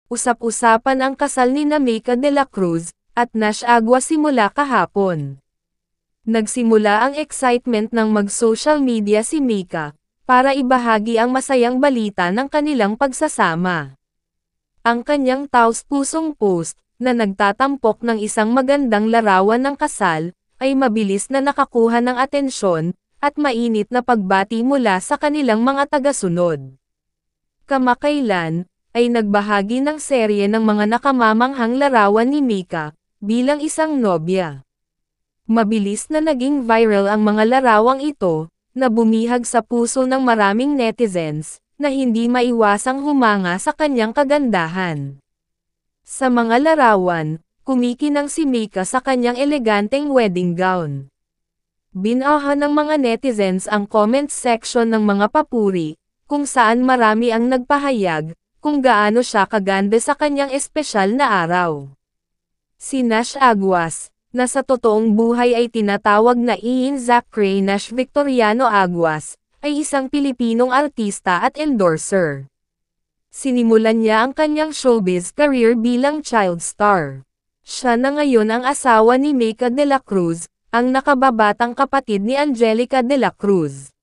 usap-usapan ang kasal ni Mika de la Cruz at Nash Aguas simula kahapon. Nagsimula ang excitement ng mag-social media si Mika para ibahagi ang masayang balita ng kanilang pagsasama. Ang kanyang taos-pusong post na nagtatampok ng isang magandang larawan ng kasal ay mabilis na nakakuha ng atensyon at mainit na pagbati mula sa kanilang mga tagasunod. Kamakailan ay nagbahagi ng serye ng mga nakamamanghang larawan ni Mika bilang isang nobya. Mabilis na naging viral ang mga larawang ito na bumihag sa puso ng maraming netizens na hindi maiwasang humanga sa kanyang kagandahan. Sa mga larawan, kumikinang si Mika sa kanyang eleganteng wedding gown. Binahan ng mga netizens ang comment section ng mga papuri, kung saan marami ang nagpahayag kung gaano siya kaganda sa kanyang espesyal na araw. Si Nash Aguas, na sa totoong buhay ay tinatawag na Ian Zachary Nash Victoriano Aguas, ay isang Pilipinong artista at endorser. Sinimulan niya ang kanyang showbiz career bilang child star. Siya na ngayon ang asawa ni Mika de la Cruz, ang nakababatang kapatid ni Angelica de la Cruz.